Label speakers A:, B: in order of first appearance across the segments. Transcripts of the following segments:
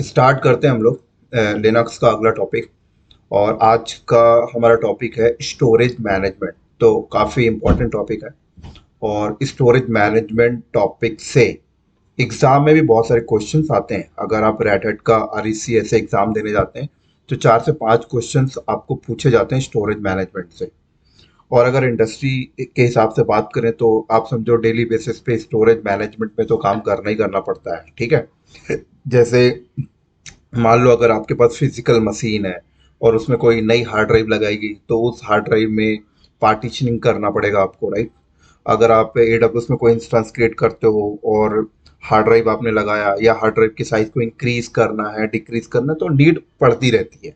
A: Start करते हैं हम लोग लिनक्स का अगला टॉपिक। और आज का हमारा टॉपिक है स्टोरेज मैनेजमेंट। तो काफ़ी इम्पोर्टेंट टॉपिक है। और स्टोरेज मैनेजमेंट टॉपिक से एग्ज़ाम में भी बहुत सारे क्वेश्चंस आते हैं। अगर आप रेड हैट का आरईसी ऐसे एग्ज़ाम देने जाते हैं तो 4 से 5 क्वेश्चंस आपको पूछे जाते हैं स्टोरेज मैनेजमेंट से। और अगर इंडस्ट्री के हिसाब से बात करें तो आप समझो डेली बेसिस पे स्टोरेज मैनेजमेंट में तो काम करना ही करना पड़ता है, ठीक है। जैसे मान लो अगर आपके पास फिजिकल मशीन है और उसमें कोई नई हार्ड ड्राइव लगाएगी तो उस हार्ड ड्राइव में पार्टीशनिंग करना पड़ेगा आपको, राइट। अगर आप एडब्ल्यूएस में कोई इंस्टेंस क्रिएट करते हो और हार्ड ड्राइव आपने लगाया या हार्ड ड्राइव की साइज को इंक्रीज करना है डिक्रीज करना है तो नीड पड़ती रहती है।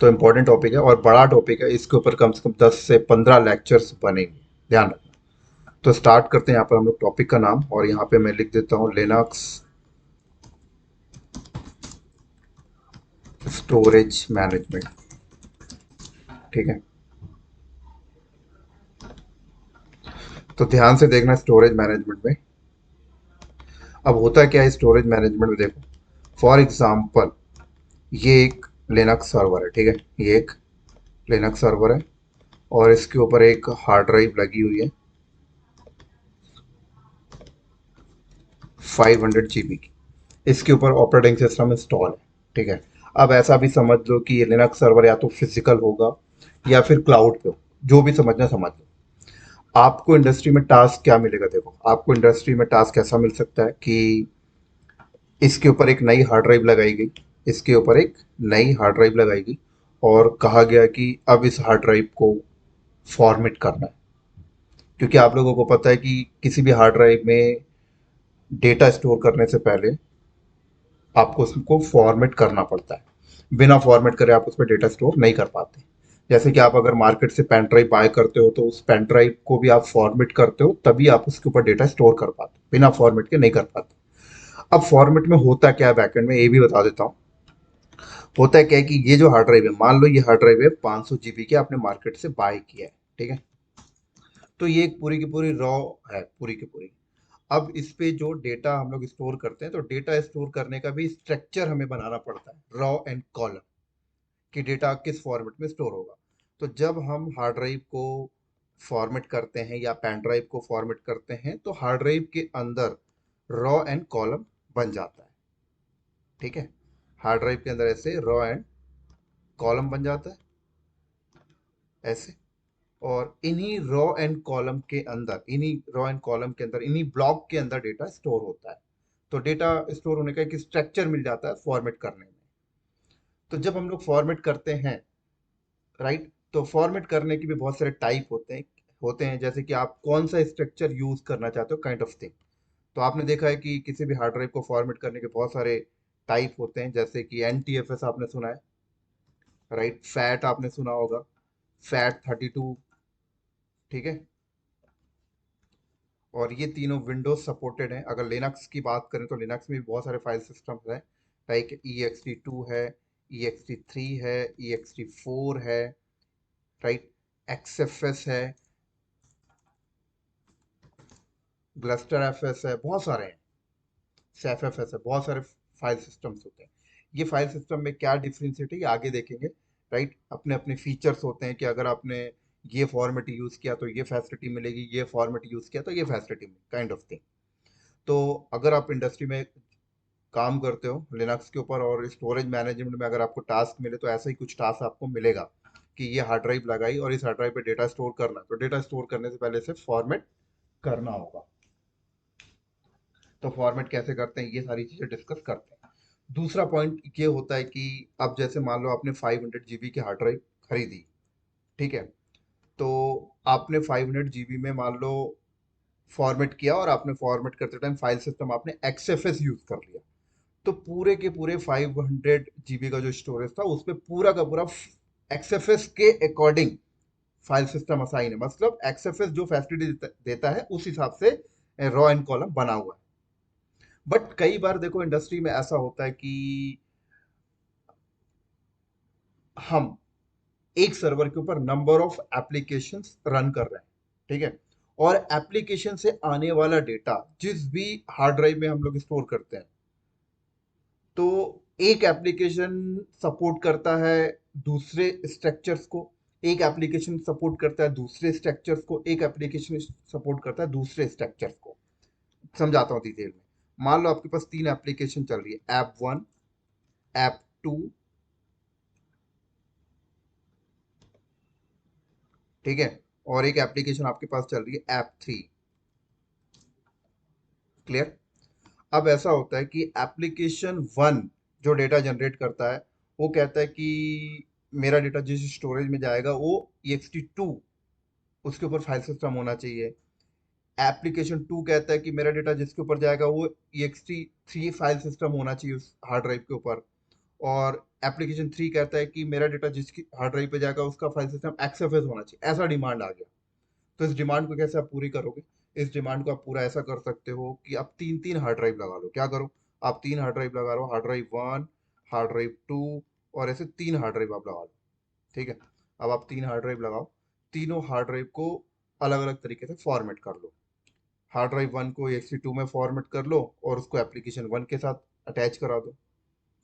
A: तो इम्पोर्टेंट टॉपिक है और बड़ा टॉपिक है, इसके ऊपर कम से कम 10 से 15 लेक्चर्स बनेंगे, ध्यान रखना। तो स्टार्ट करते हैं। यहाँ पर हम लोग टॉपिक का नाम और यहाँ पे मैं लिख देता हूँ लिनक्स स्टोरेज मैनेजमेंट, ठीक है। तो ध्यान से देखना स्टोरेज मैनेजमेंट में। अब होता क्या है स्टोरेज मैनेजमेंट में, देखो फॉर एग्जांपल ये एक लिनक्स सर्वर है, ठीक है। ये एक लिनक्स सर्वर है और इसके ऊपर एक हार्ड ड्राइव लगी हुई है 500 GB की। इसके ऊपर ऑपरेटिंग सिस्टम इंस्टॉल है, ठीक है। अब ऐसा भी समझ लो कि ये लिनक्स सर्वर या तो फिजिकल होगा या फिर क्लाउड पे हो, जो भी समझना समझ लो। आपको इंडस्ट्री में टास्क क्या मिलेगा, देखो आपको इंडस्ट्री में टास्क ऐसा मिल सकता है कि इसके ऊपर एक नई हार्ड ड्राइव लगाई गई, इसके ऊपर एक नई हार्ड ड्राइव लगाई गई और कहा गया कि अब इस हार्ड ड्राइव को फॉर्मेट करना है। क्योंकि आप लोगों को पता है कि किसी भी हार्ड ड्राइव में डेटा स्टोर करने से पहले आपको उसको फॉर्मेट करना पड़ता है। बिना फॉर्मेट करे आप उस पर डेटा स्टोर नहीं कर पाते। जैसे कि आप अगर मार्केट से पेन ड्राइव बाय करते हो तो उस पेन ड्राइव को भी आप फॉर्मेट करते हो तभी आप उसके ऊपर डेटा स्टोर कर पाते हो, बिना फॉर्मेट के नहीं कर पाते। अब फॉर्मेट में होता क्या है बैकएंड में, ये भी बता देता हूँ। होता है क्या है कि ये जो हार्ड ड्राइव है, मान लो ये हार्ड ड्राइव है 500 GB की, आपने मार्केट से बाय किया है, ठीक है। तो ये एक पूरी की पूरी रॉ है, पूरी की पूरी। अब इस पे जो डेटा हम लोग स्टोर करते हैं तो डेटा स्टोर करने का भी स्ट्रक्चर हमें बनाना पड़ता है, रॉ एंड कॉलम, कि डेटा किस फॉर्मेट में स्टोर होगा। तो जब हम हार्ड ड्राइव को फॉर्मेट करते हैं या पेन ड्राइव को फॉर्मेट करते हैं तो हार्ड ड्राइव के अंदर रॉ एंड कॉलम बन जाता है, ठीक है। हार्ड ड्राइव के अंदर ऐसे रॉ एंड कॉलम बन जाता है, ऐसे। और इन्हीं रॉ एंड कॉलम के अंदर, इन्हीं रॉ एंड कॉलम के अंदर, इन्हीं ब्लॉक के अंदर डेटा स्टोर होता है। तो डेटा स्टोर होने का एक स्ट्रक्चर मिल जाता है फॉर्मेट करने में। तो जब हम लोग फॉर्मेट करते हैं, राइट, तो फॉर्मेट करने की भी बहुत सारे टाइप होते हैं जैसे कि आप कौन सा स्ट्रक्चर यूज करना चाहते हो, काइंड ऑफ थिंग। तो आपने देखा है कि किसी भी हार्ड ड्राइव को फॉर्मेट करने के बहुत सारे टाइप होते हैं, जैसे कि NTFS आपने सुना है, राइट। फैट आपने सुना होगा, FAT32, ठीक है। और ये तीनों विंडोज सपोर्टेड हैं। अगर लिनक्स की बात करें तो लिनक्स में भी बहुत सारे फाइल सिस्टम्स हैं, लाइक ext2 है, ext3 है, ext4 है, राइट, XFS है, ग्लस्टर एफएस है, बहुत सारे हैं, SAFFS है, बहुत सारे फाइल सिस्टम्स होते हैं। ये फाइल सिस्टम में क्या डिफरेंशिएट है ये आगे देखेंगे, राइट। अपने अपने फीचर्स होते हैं कि अगर आपने ये फॉर्मेट यूज किया तो ये फैसिलिटी मिलेगी, ये फॉर्मेट यूज किया तो ये फैसिलिटी मिलेगी, काइंड ऑफ थिंग। तो अगर आप इंडस्ट्री में काम करते हो लिनक्स के ऊपर और स्टोरेज मैनेजमेंट में अगर आपको टास्क मिले तो ऐसा ही कुछ टास्क आपको मिलेगा कि ये हार्ड ड्राइव लगाई और इस हार्ड ड्राइव पे डेटा स्टोर करना है। तो डेटा स्टोर करने से पहले से फॉर्मेट करना होगा। तो फॉर्मेट कैसे करते हैं ये सारी चीजें डिस्कस करते हैं। दूसरा पॉइंट ये होता है कि अब जैसे मान लो आपने 500 GB की हार्ड ड्राइव खरीदी, ठीक है। तो आपने 500 GB में मान लो फॉर्मेट किया और आपने फॉर्मेट करते टाइम फाइल सिस्टम आपने XFS यूज कर लिया। तो पूरे के पूरे 500 GB का जो स्टोरेज था उस पर पूरा का पूरा XFS के अकॉर्डिंग फाइल सिस्टम असाइन है, मतलब XFS जो फैसिलिटी देता है उस हिसाब से रॉ एंड कॉलम बना हुआ है। बट कई बार देखो इंडस्ट्री में ऐसा होता है कि हम एक सर्वर के ऊपर नंबर ऑफ एप्लीकेशंस रन कर रहे हैं, ठीक है। और एप्लीकेशन से आने वाला डेटा जिस भी हार्ड ड्राइव में हम लोग स्टोर करते हैं तो एक एप्लीकेशन सपोर्ट करता है दूसरे स्ट्रक्चर्स को, एक एप्लीकेशन सपोर्ट करता है दूसरे स्ट्रक्चर्स को, एक एप्लीकेशन सपोर्ट करता है दूसरे स्ट्रक्चर्स को। समझाता हूँ डिटेल में। मान लो आपके पास तीन एप्लीकेशन चल रही है, ऐप वन, ऐप टू, ठीक है, और एक एप्लीकेशन आपके पास चल रही है ऐप थ्री। क्लियर? अब ऐसा होता है कि एप्लीकेशन वन जो डेटा जनरेट करता है, वो कहता है कि मेरा डेटा जिस स्टोरेज में जाएगा वो ext2, उसके ऊपर फाइल सिस्टम होना चाहिए। एप्लीकेशन टू कहता है कि मेरा डेटा जिसके ऊपर जाएगा वो ext3 फाइल सिस्टम होना चाहिए उस हार्ड ड्राइव के ऊपर। और एप्लीकेशन थ्री कहता है कि मेरा डेटा जिसकी हार्ड ड्राइव पे जाएगा उसका फाइल सिस्टम XFS होना चाहिए। ऐसा डिमांड आ गया। तो इस डिमांड को कैसे आप पूरी करोगे? इस डिमांड को आप पूरा ऐसा कर सकते हो कि आप तीन तीन हार्ड ड्राइव लगा लो। क्या करो? आप तीन हार्ड ड्राइव लगा लो, hard drive one, hard drive two, और ऐसे तीन हार्ड ड्राइव आप लगा लो। ठीक है? अब आप तीन हार्ड ड्राइव लगाओ, तीनों हार्ड ड्राइव को अलग अलग तरीके से फॉर्मेट कर लो। हार्ड ड्राइव वन को ext2 में फॉर्मेट कर लो और उसको एप्लीकेशन वन के साथ अटैच करा दो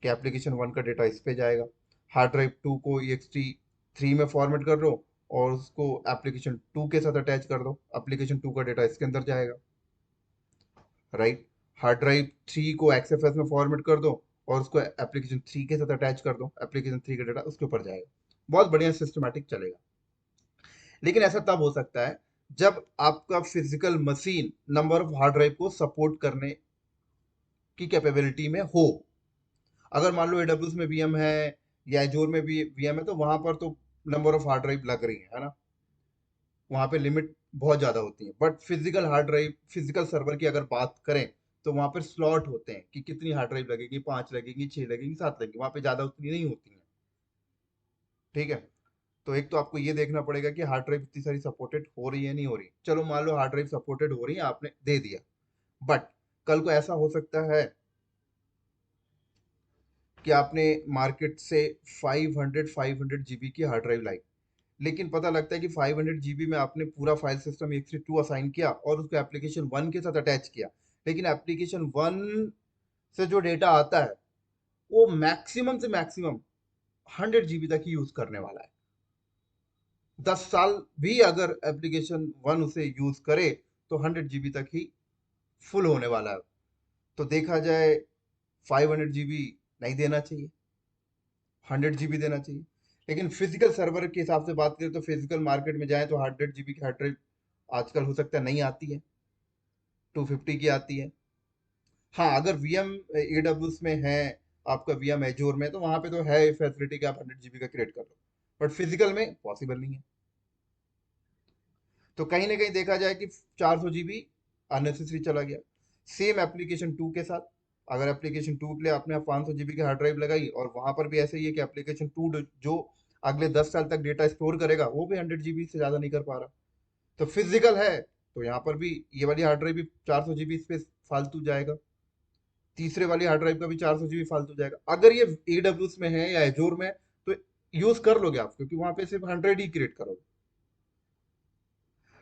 A: कि एप्लीकेशन वन का डेटा इस पे जाएगा। हार्ड ड्राइव टू को ext3 में फॉर्मेट कर लो और उसको एप्लीकेशन टू के साथ अटैच कर दो, एप्लीकेशन टू का डेटा इसके अंदर जाएगा। राइट? हार्ड ड्राइव थ्री को XFS में फॉर्मेट कर दो और उसको एप्लीकेशन थ्री के साथ अटैच कर दो, एप्लीकेशन थ्री का डेटा उसके ऊपर जाएगा। बहुत बढ़िया सिस्टमैटिक चलेगा। लेकिन ऐसा तब हो सकता है जब आपका physical machine number of hard drive को सपोर्ट करने की कैपेबिलिटी में हो। अगर मान लो AWS में वीएम है या एजोर में भी वीएम है, तो वहां पर तो नंबर ऑफ हार्ड ड्राइव लग रही है ना, वहां पे लिमिट बहुत ज्यादा होती है। But physical hard drive, physical server की अगर बात करें, तो वहां पर स्लॉट होते हैं कि कितनी हार्ड ड्राइव लगेगी, पांच लगेगी, छह लगेगी, सात लगेगी, वहां पे ज्यादा उतनी नहीं होती है। ठीक है? तो एक तो आपको ये देखना पड़ेगा कि हार्ड ड्राइव इतनी सारी सपोर्टेड हो रही है नहीं हो रही। चलो मान लो हार्ड ड्राइव सपोर्टेड हो रही है, आपने दे दिया। बट कल को ऐसा हो सकता है कि आपने मार्केट से 500 जीबी की हार्ड ड्राइव लाई, लेकिन पता लगता है कि 500 जीबी में आपने पूरा फाइल सिस्टम ext2 असाइन किया और उसको एप्लीकेशन वन के साथ अटैच किया। लेकिन एप्लीकेशन वन से जो डेटा आता है वो मैक्सिमम से मैक्सिमम 100 जीबी तक ही यूज करने वाला है। 10 साल भी अगर एप्लीकेशन वन उसे यूज करे तो 100 जीबी तक ही फुल होने वाला है। तो देखा जाए 500 जीबी नहीं देना चाहिए, 100 जीबी देना चाहिए। लेकिन फिजिकल सर्वर के हिसाब से बात करें तो फिजिकल मार्केट में जाए तो 100 जीबी की हार्ड ड्राइव आजकल हो सकता है नहीं आती है, 250 की आती है। हाँ, अगर वीएम AWS में है, आपका वीएम एजोर में, तो वहां पे तो है फैसिलिटी कि आप 100 जीबी का क्रिएट कर लो। बट फिजिकल में पॉसिबल नहीं है। तो कहीं ना कहीं देखा जाए कि 400 जीबी अननेसेसरी चला गया। सेम एप्लीकेशन टू के साथ, अगर एप्लीकेशन टू के लिए आपने 500 जीबी की हार्ड ड्राइव लगाई और वहां पर भी ऐसे ही है कि एप्लीकेशन टू जो अगले 10 साल तक डेटा स्टोर करेगा वो भी 100 जीबी से ज्यादा नहीं कर पा रहा, तो फिजिकल है, तो यहाँ पर भी ये वाली हार्ड ड्राइव भी 400 जीबी स्पेस फालतू जाएगा, तीसरे वाली हार्ड ड्राइव का भी 400 जीबी फालतू जाएगा। अगर ये AWS में है या एजोर में, तो यूज कर लोगे आप, क्योंकि वहां पे सिर्फ 100 ही क्रिएट करोगे।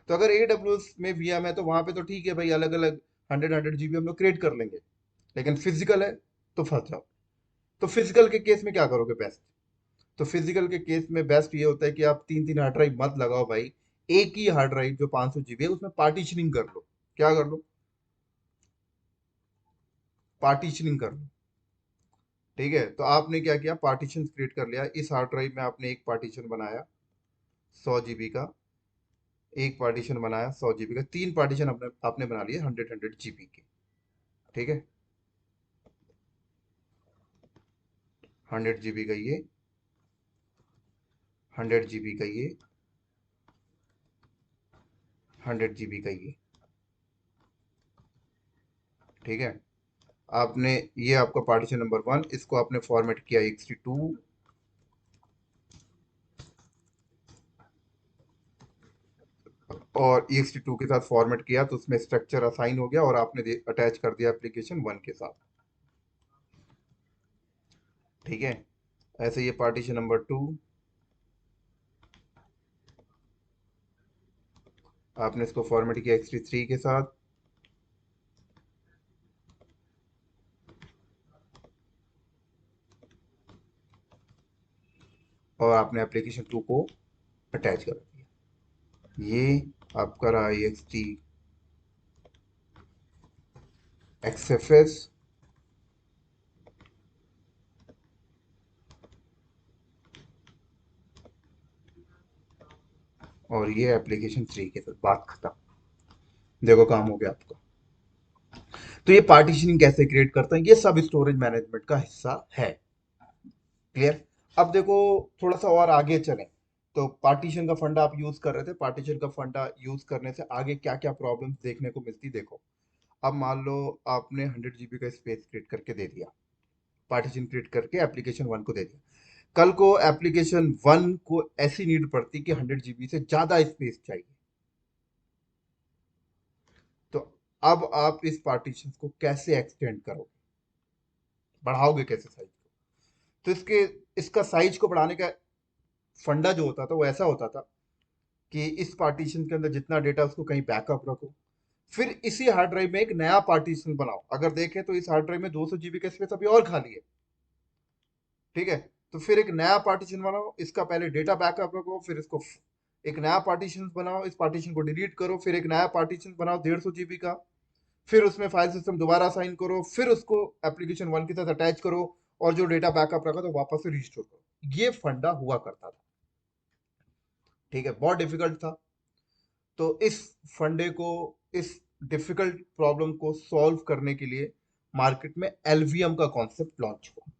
A: तो अगर AWS में VM है तो वहां पे तो ठीक है भाई, अलग अलग 100 जीबी हम लोग क्रिएट कर लेंगे। लेकिन फिजिकल है तो फंस जाओ। तो फिजिकल के केस में क्या करोगे बेस्ट? तो फिजिकल के केस में बेस्ट ये होता है कि आप तीन तीन हार्ड ड्राइव मत लगाओ भाई। एक ही हार्ड ड्राइव जो 500 जीबी है उसमें पार्टीशनिंग कर लो। क्या कर लो? पार्टीशनिंग कर लो। ठीक है? तो आपने क्या किया, पार्टीशन क्रिएट कर लिया। इस हार्ड ड्राइव में आपने एक पार्टीशन बनाया 100 जीबी का, एक पार्टीशन बनाया 100 जीबी का, तीन पार्टीशन आपने आपने बना लिए 100 जीबी के। ठीक है? 100 जीबी का ये, 100 जीबी का ये, 100 जीबी का ये। ठीक है? आपने, ये आपका पार्टीशन नंबर वन, इसको आपने फॉर्मेट किया ext2, और ext2 के साथ फॉर्मेट किया तो उसमें स्ट्रक्चर असाइन हो गया और आपने अटैच कर दिया एप्लीकेशन वन के साथ। ठीक है? ऐसे ये पार्टीशन नंबर टू, आपने इसको फॉर्मेट किया ext3 के साथ। और आपने एप्लीकेशन 2 को अटैच कर दिया। ये आपका रहा ext xfs, और ये एप्लीकेशन 3 के साथ बात खत्म। देखो काम हो गया आपका। तो ये पार्टीशनिंग कैसे क्रिएट करते हैं, ये सब स्टोरेज मैनेजमेंट का हिस्सा है। क्लियर। अब देखो थोड़ा सा और आगे चलें। तो पार्टीशन का फंडा आप यूज कर रहे थे, पार्टीशन का फंडा यूज करने से आगे क्या क्या प्रॉब्लम्स देखने को मिलती देखो। अब मान लो आपने 100 GB का स्पेस क्रिएट करके दे दिया, पार्टीशन क्रिएट करके एप्लीकेशन 1 को दे दिया। कल को एप्लीकेशन 1 को ऐसी नीड पड़ती कि 100 GB से ज्यादा स्पेस चाहिए, तो अब आप इस पार्टीशन को कैसे एक्सटेंड करोगे, बढ़ाओगे कैसे साइज को। तो इसका साइज को बढ़ाने का फंडा जो होता था वो ऐसा होता था कि इस पार्टीशन के अंदर जितना डेटा उसको कहीं बैकअप रखो, फिर इसी हार्ड ड्राइव में एक नया पार्टीशन बनाओ। अगर देखें तो इस हार्ड ड्राइव में 200 GB का स्पेस अभी और खाली है, ठीक है। तो फिर एक नया पार्टीशन बनाओ, इसका पहले डेटा बैकअप रखो, फिर इसको एक नया पार्टीशन बनाओ, इस पार्टीशन को डिलीट करो, फिर एक नया पार्टीशन बनाओ 150 GB का, फिर उसमें फाइल सिस्टम दोबारा असाइन करो, फिर उसको एप्लीकेशन 1 के साथ अटैच करो, और जो डेटा बैकअप रखा तो वापस से रिस्टोर करो। ये फंडा हुआ करता था, ठीक है, बहुत डिफिकल्ट था। तो इस फंडे को, इस डिफिकल्ट प्रॉब्लम को सॉल्व करने के लिए मार्केट में एलवीएम का कॉन्सेप्ट लॉन्च हुआ,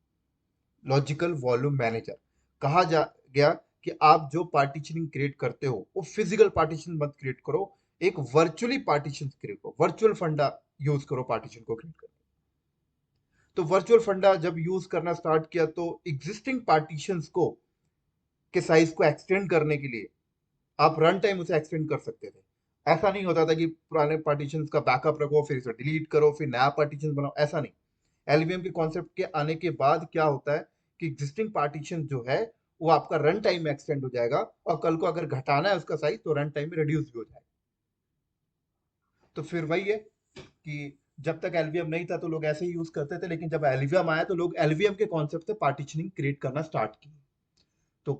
A: लॉजिकल वॉल्यूम मैनेजर। कहा जा गया कि आप जो पार्टीशनिंग क्रिएट करते हो वो फिजिकल पार्टीशन मत क्रिएट करो, एक वर्चुअली पार्टीशन क्रिएट करो, वर्चुअल फंडा यूज करो पार्टीशन को क्रिएट करने। तो वर्चुअल फंडा जब यूज करना स्टार्ट किया तो एग्जिस्टिंग पार्टीशंस को के साइज को एक्सटेंड करने के लिए आप रन टाइम उसे एक्सटेंड कर सकते थे। ऐसा नहीं होता था कि पुराने पार्टीशन का बैकअप रखो फिर इसे डिलीट करो फिर नया पार्टीशन बनाओ, ऐसा नहीं। एलवीएम के कॉन्सेप्ट के आने के बाद क्या होता है कि एग्जिस्टिंग पार्टीशन जो है वो आपका रन टाइम में एक्सटेंड हो जाएगा, और कल को अगर घटाना है उसका साइज तो रन टाइम में रिड्यूस भी हो जाएगा। तो फिर वही है कि जब तक एलवीएम नहीं था तो लोग ऐसे ही यूज करते थे, लेकिन जब एलवीएम आया तो लोग एलवीएम के कॉन्सेप्ट से पार्टीशनिंग क्रिएट करना स्टार्ट किए। तो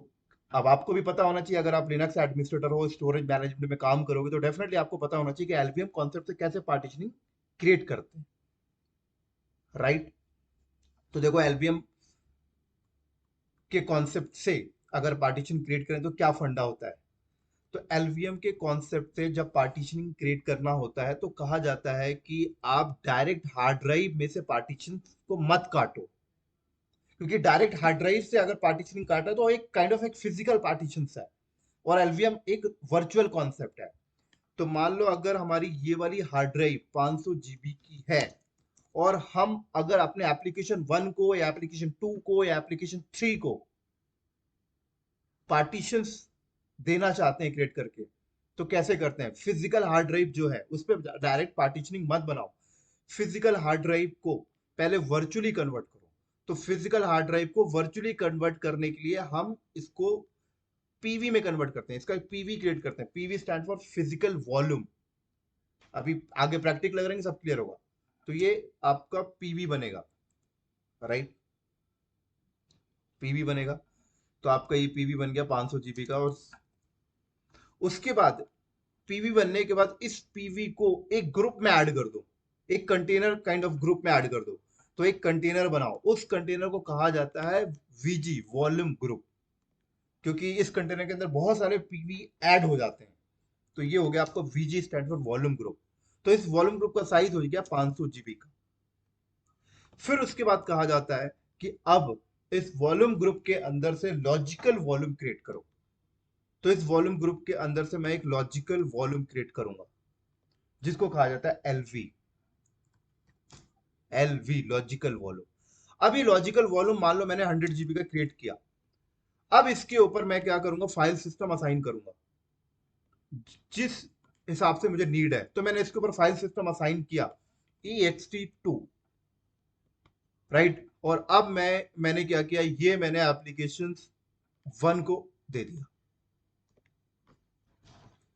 A: अब आपको भी पता होना चाहिए, अगर आप लिनक्स एडमिनिस्ट्रेटर हो, स्टोरेज मैनेजमेंट में काम करोगे, तो डेफिनेटली आपको पता होना चाहिए कि एलवीएम कॉन्सेप्ट से कैसे पार्टीशनिंग क्रिएट करते हैं, राइट। तो देखो एलवीएम के कॉन्सेप्ट से अगर पार्टीशन क्रिएट करें तो क्या फंडा होता है। तो एलवीएम के कॉन्सेप्ट से जब पार्टीशनिंग क्रिएट करना होता है तो कहा जाता है कि आप डायरेक्ट हार्ड ड्राइव में से पार्टीशन को मत काटो, क्योंकि डायरेक्ट हार्ड ड्राइव से अगर पार्टीशनिंग काटा तो एक काइंड ऑफ एक फिजिकल पार्टीशन है, और एलवीएम एक वर्चुअल कॉन्सेप्ट है। तो मान लो अगर हमारी ये वाली हार्ड ड्राइव 500 जीबी की है, और हम अगर अपने एप्लीकेशन 1 को या एप्लीकेशन 2 को या एप्लीकेशन 3 को पार्टीशंस देना चाहते हैं क्रिएट करके, तो कैसे करते हैं। फिजिकल हार्ड ड्राइव जो है उस पर डायरेक्ट पार्टीशनिंग मत बनाओ, फिजिकल हार्ड ड्राइव को पहले वर्चुअली कन्वर्ट करो। तो फिजिकल हार्ड ड्राइव को वर्चुअली कन्वर्ट करने के लिए हम इसको पीवी में कन्वर्ट करते हैं, इसका पीवी क्रिएट करते हैं। PV stand for physical volume. अभी आगे प्रैक्टिकल करेंगे सब क्लियर होगा। तो ये आपका पीवी बनेगा, राइट, पीवी बनेगा। तो आपका ये पीवी बन गया 500 जीबी का, और उसके बाद पीवी बनने के बाद इस पीवी को एक ग्रुप में ऐड कर दो, एक कंटेनर काइंड ऑफ ग्रुप में ऐड कर दो। तो एक कंटेनर बनाओ, उस कंटेनर को कहा जाता है वीजी, वॉल्यूम ग्रुप, क्योंकि इस कंटेनर के अंदर बहुत सारे पीवी ऐड हो जाते हैं। तो ये हो गया आपका VG stand for volume group. तो इस वॉल्यूम ग्रुप का साइज हो गया 500 जीबी का। फिर उसके बाद कहा जाता है कि अब इस वॉल्यूम ग्रुप के अंदर से लॉजिकल वॉल्यूम क्रिएट करो। तो इस वॉल्यूम ग्रुप के अंदर से मैं एक लॉजिकल वॉल्यूम क्रिएट करूंगा जिसको कहा जाता है एलवी, एलवी लॉजिकल वॉल्यूम। अब ये लॉजिकल वॉल्यूम मान लो मैंने 100 GB का क्रिएट किया। अब इसके ऊपर मैं क्या करूंगा, फाइल सिस्टम असाइन करूंगा जिस हिसाब से मुझे नीड है। तो मैंने इसके ऊपर फाइल सिस्टम असाइन किया ext2, राइट। और अब मैंने क्या किया, ये मैंने एप्लीकेशन 1 को दे दिया,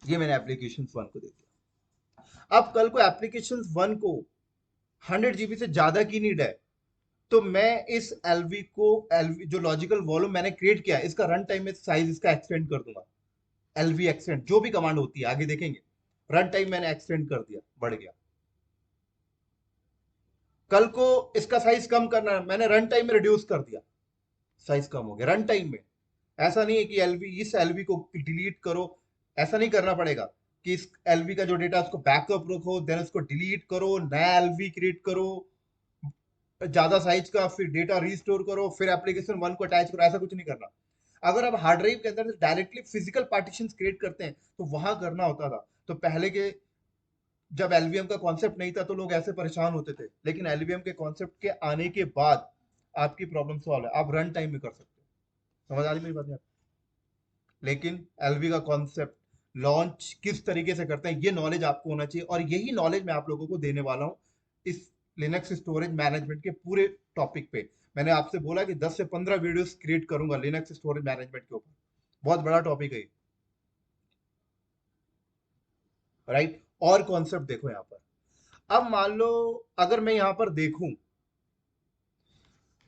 A: ये मैंने एप्लीकेशन 1 को दे दिया। अब कल को एप्लीकेशन 1 को 100 GB से ज्यादा की नीड है, तो मैं इस एलवी को, एलवी जो लॉजिकल वॉल्यूम मैंने क्रिएट किया है, इसका रन टाइम में साइज इसका एक्सटेंड कर दूंगा। एलवी एक्सटेंड जो भी कमांड होती है आगे देखेंगे, रन टाइम मैंने एक्सटेंड कर दिया, बढ़ गया। कल को इसका साइज कम करना है, मैंने रन टाइम में रिड्यूस कर दिया, साइज कम हो गया रन टाइम में। ऐसा नहीं है कि एलवी, इस एलवी को डिलीट करो, ऐसा नहीं करना पड़ेगा कि इस एलवी का जो डेटा उसको बैकअप रखो, देन उसको डिलीट करो, नया एलवी क्रिएट करो ज्यादा साइज का, फिर डेटा रिस्टोर करो, फिर एप्लीकेशन वन को अटैच करो, ऐसा कुछ नहीं करना। अगर आप हार्ड ड्राइव के अंदर डायरेक्टली फिजिकल पार्टीशन क्रिएट करते हैं तो वहां करना होता था। तो पहले के, जब एलवीएम का कॉन्सेप्ट नहीं था तो लोग ऐसे परेशान होते थे, लेकिन एलवीएम के कॉन्सेप्ट के आने के बाद आपकी प्रॉब्लम सॉल्व है, आप रन टाइम में कर सकते हो। समझ आ रही मेरी बात? लेकिन एलवी का कॉन्सेप्ट लॉन्च किस तरीके से करते हैं ये नॉलेज आपको होना चाहिए, और यही नॉलेज मैं आप लोगों को देने वाला हूं इस लिनक्स स्टोरेज मैनेजमेंट के पूरे टॉपिक पे। मैंने आपसे बोला कि 10 से 15 वीडियोस क्रिएट करूंगा लिनक्स स्टोरेज मैनेजमेंट के ऊपर, बहुत बड़ा टॉपिक है ये, राइट। और कॉन्सेप्ट देखो यहाँ पर, अब मान लो अगर मैं यहाँ पर देखूं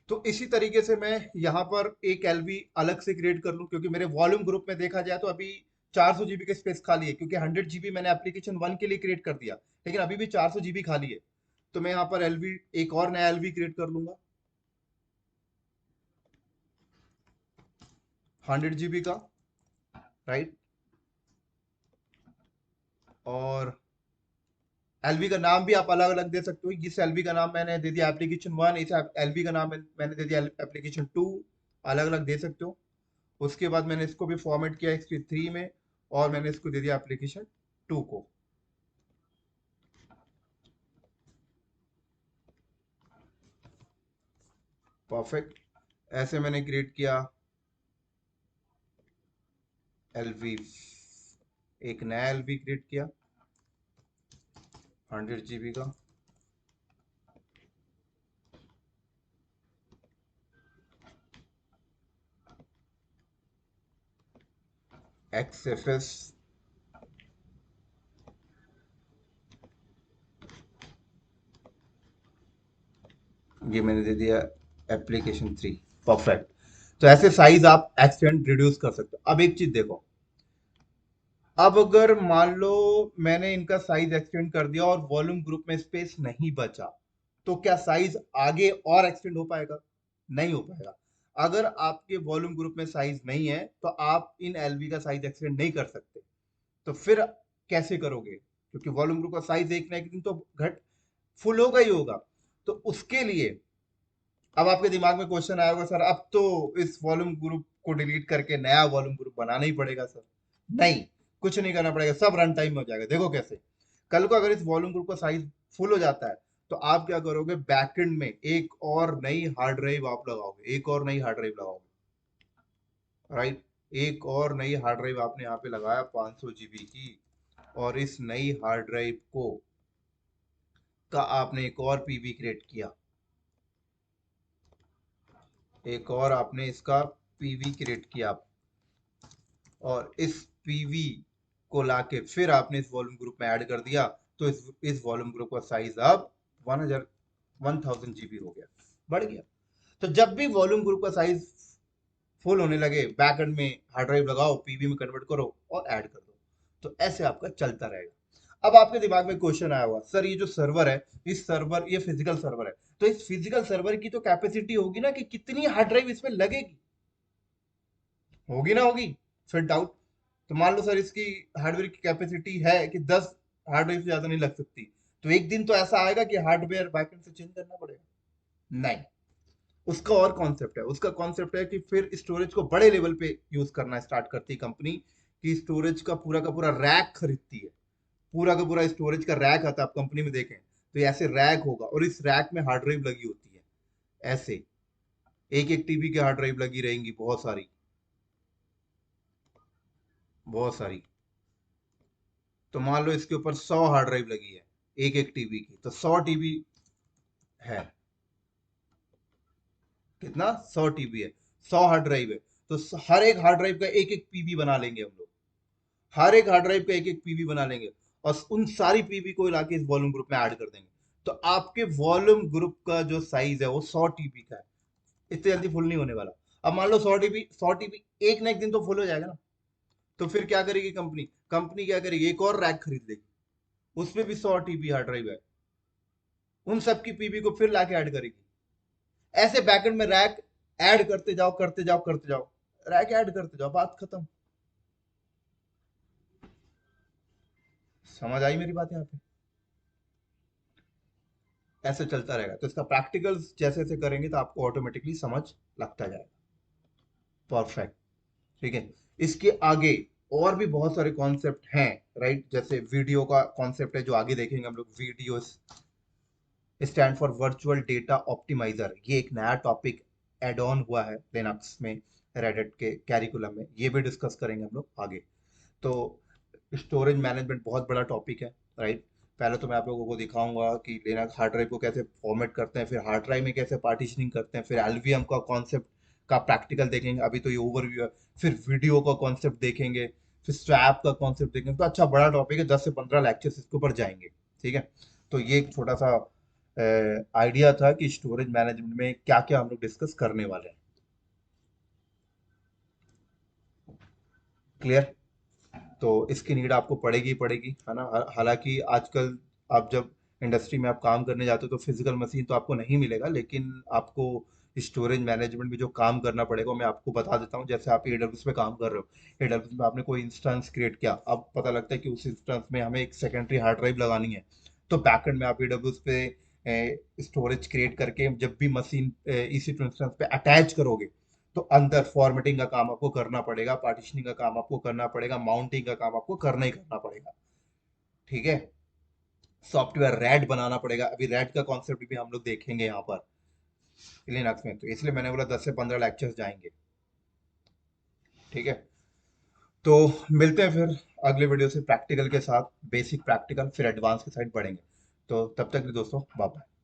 A: तो इसी तरीके से मैं यहाँ पर एक एलवी अलग से क्रिएट कर लूं, क्योंकि मेरे वॉल्यूम ग्रुप में देखा जाए तो अभी 400 जीबी का स्पेस खाली है, क्योंकि 100 जीबी मैंने एप्लीकेशन वन के लिए क्रिएट कर दिया, लेकिन अभी भी 400 जीबी खाली है। तो मैं यहाँ पर एलवी, एक और नया एलवी क्रिएट कर लूंगा 100 जीबी का, राइट। और एलवी का नाम भी आप अलग अलग दे सकते हो, इस एलवी का नाम मैंने दे दिया एप्लीकेशन वन, इस एलवी का नाम मैंने दे दिया एप्लीकेशन टू, अलग अलग दे सकते हो। उसके बाद मैंने इसको भी फॉर्मेट किया XP3 में, और मैंने इसको दे दिया एप्लीकेशन 2 को। परफेक्ट। ऐसे मैंने क्रिएट किया एलवी, एक नया एलवी क्रिएट किया 100 जीबी का। XFS, ये मैंने दे दिया एप्लीकेशन 3। परफेक्ट। तो ऐसे साइज आप एक्सटेंड रिड्यूस कर सकते हो। अब एक चीज देखो, अब अगर मान लो मैंने इनका साइज एक्सटेंड कर दिया और वॉल्यूम ग्रुप में स्पेस नहीं बचा, तो क्या साइज आगे और एक्सटेंड हो पाएगा? नहीं हो पाएगा। अगर आपके वॉल्यूम ग्रुप में साइज नहीं है तो आप इन एलवी का साइज एक्सटेंड नहीं कर सकते। तो फिर कैसे करोगे? क्योंकि वॉल्यूम ग्रुप का साइज एक ना एक दिन तो घट, फुल होगा ही होगा। तो उसके लिए अब आपके दिमाग में क्वेश्चन आया होगा, सर अब तो इस वॉल्यूम ग्रुप को डिलीट करके नया वॉल्यूम ग्रुप बनाना ही पड़ेगा सर। नहीं, कुछ नहीं करना पड़ेगा, सब रन टाइम में हो जाएगा। देखो कैसे, कल को अगर इस वॉल्यूम ग्रुप का साइज फुल हो जाता है तो आप क्या करोगे, बैकएंड में एक और नई हार्ड ड्राइव आप लगाओगे, एक और नई हार्ड ड्राइव लगाओगे, राइट। एक और नई हार्ड ड्राइव आपने यहाँ पे लगाया 500 जीबी की, और इस नई हार्ड ड्राइव को का आपने एक और पीवी क्रिएट किया, एक और आपने इसका पीवी क्रिएट किया, और इस पीवी को लाके फिर आपने इस वॉल्यूम ग्रुप में ऐड कर दिया, तो इस वॉल्यूम ग्रुप का साइज अब 1000 जीबी हो गया, बढ़ गया। तो जब भी वॉल्यूम ग्रुप का साइज फुल होने लगे, बैक एंड में हार्ड ड्राइव लगाओ, पीवी में कन्वर्ट करो और ऐड कर दो, तो ऐसे आपका चलता रहेगा। अब आपके दिमाग में क्वेश्चन आया हुआ, सर ये जो सर्वर है, इस सर्वर, ये फिजिकल सर्वर है, तो इस फिजिकल सर्वर की तो कैपेसिटी होगी ना, कि कितनी हार्ड ड्राइव इसमें लगेगी, होगी ना होगी? फिर डाउट। तो मान लो सर इसकी हार्डवेयर की कैपेसिटी है कि 10 हार्डवेयर से ज्यादा नहीं लग सकती, तो एक दिन तो ऐसा आएगा कि हार्डवेयर बैकएंड से चेंज करना पड़ेगा। नहीं, उसका और कॉन्सेप्ट है, उसका कॉन्सेप्ट है कि फिर स्टोरेज को बड़े लेवल पे यूज करना स्टार्ट करती कंपनी, कि स्टोरेज का पूरा रैक खरीदती है, पूरा का पूरा स्टोरेज का रैक आता है, आप कंपनी में देखें तो ये ऐसे रैक होगा, और इस रैक में हार्ड ड्राइव लगी होती है, ऐसे एक एक टीबी की हार्ड ड्राइव लगी रहेंगी, बहुत सारी, बहुत सारी। तो मान लो इसके ऊपर 100 हार्ड ड्राइव लगी है एक एक टीबी की, तो 100 टीबी है, कितना, 100 टीबी है, 100 हार्ड ड्राइव है, तो हर एक हार्ड ड्राइव का एक एक पीबी बना लेंगे हम लोग, हर एक हार्ड ड्राइव का एक एक पीबी बना लेंगे, और उन सारी पीबी को लाके इस वॉल्यूम ग्रुप में ऐड कर देंगे। तो आपके वॉल्यूम ग्रुप का जो साइज है वो 100 टीबी का है, इतनी जल्दी फुल नहीं होने वाला। अब मान लो 100 टीबी, 100 टीबी एक ना एक दिन तो फुल हो जाएगा ना। तो फिर क्या करेगी कंपनी, कंपनी क्या करेगी, एक और रैक खरीद लेगी, उसमें भी 100 टीबी हार्ड ड्राइव है, उन सब की पीबी को फिर लाके ऐड करेगी। ऐसे बैकएंड में रैक ऐड करते जाओ करते जाओ करते जाओ, रैक ऐड करते जाओ, बात खत्म। समझ आई मेरी बात यहाँ पे? ऐसे चलता रहेगा। तो इसका प्रैक्टिकल्स जैसे जैसे करेंगे तो आपको ऑटोमेटिकली समझ लगता जाएगा। परफेक्ट। ठीक है। इसके आगे और भी बहुत सारे कॉन्सेप्ट हैं, राइट? जैसे वीडियो का कॉन्सेप्ट है जो आगे देखेंगे हम लोग, video stand for virtual data optimiser. ये एक नया टॉपिक एड ऑन हुआ है लिनक्स में, रेडिट के कैरिकुलम में, ये भी डिस्कस करेंगे हम लोग आगे। तो स्टोरेज मैनेजमेंट बहुत बड़ा टॉपिक है, राइट? पहले तो मैं आप लोगों को दिखाऊंगा कि लिनक्स हार्ड ड्राइव को कैसे फॉर्मेट करते हैं, फिर हार्ड ड्राइव में कैसे पार्टीशनिंग करते हैं, फिर एलवीएम का कॉन्सेप्ट का प्रैक्टिकल देखेंगे, अभी तो ये ओवरव्यू है। फिर वीडियो का कॉन्सेप्ट देखेंगे, फिर स्वैप का कॉन्सेप्ट देखेंगे। तो अच्छा बड़ा टॉपिक है, 10 से 15 लेक्चर्स इसके ऊपर जाएंगे। ठीक है। तो ये एक छोटा सा आइडिया था कि स्टोरेज मैनेजमेंट में क्या क्या हम लोग डिस्कस करने वाले हैं। क्लियर? तो इसकी नीड आपको पड़ेगी ही पड़ेगी, है ना? हालांकि आजकल आप जब इंडस्ट्री में आप काम करने जाते हो तो फिजिकल मशीन तो आपको नहीं मिलेगा, लेकिन आपको स्टोरेज मैनेजमेंट में जो काम करना पड़ेगा वो मैं आपको बता देता हूँ। जैसे आप एडब्ल्यूएस में काम कर रहे हो, एडब्ल्यूएस में आपने कोई इंस्टेंस क्रिएट किया, अब पता लगता है कि उस इंस्टेंस में हमें एक सेकेंडरी हार्ड ड्राइव लगानी है। तो बैकएंड में आप एडब्ल्यूएस पे स्टोरेज क्रिएट करके जब भी मशीन EC2 इंस्टेंस पे अटैच करोगे, तो अंदर फॉर्मेटिंग का काम आपको करना पड़ेगा, पार्टीशनिंग का काम आपको करना पड़ेगा, माउंटिंग का काम आपको करना ही करना पड़ेगा। ठीक है। सॉफ्टवेयर रैड बनाना पड़ेगा, अभी रैड का कॉन्सेप्ट भी हम लोग देखेंगे यहाँ पर लिनक्स में, तो इसलिए मैंने बोला 10 से 15 लेक्चर्स जाएंगे। ठीक है। तो मिलते हैं फिर अगले वीडियो से प्रैक्टिकल के साथ, बेसिक प्रैक्टिकल फिर एडवांस के साइड बढ़ेंगे। तो तब तक के लिए दोस्तों, बाय बाय।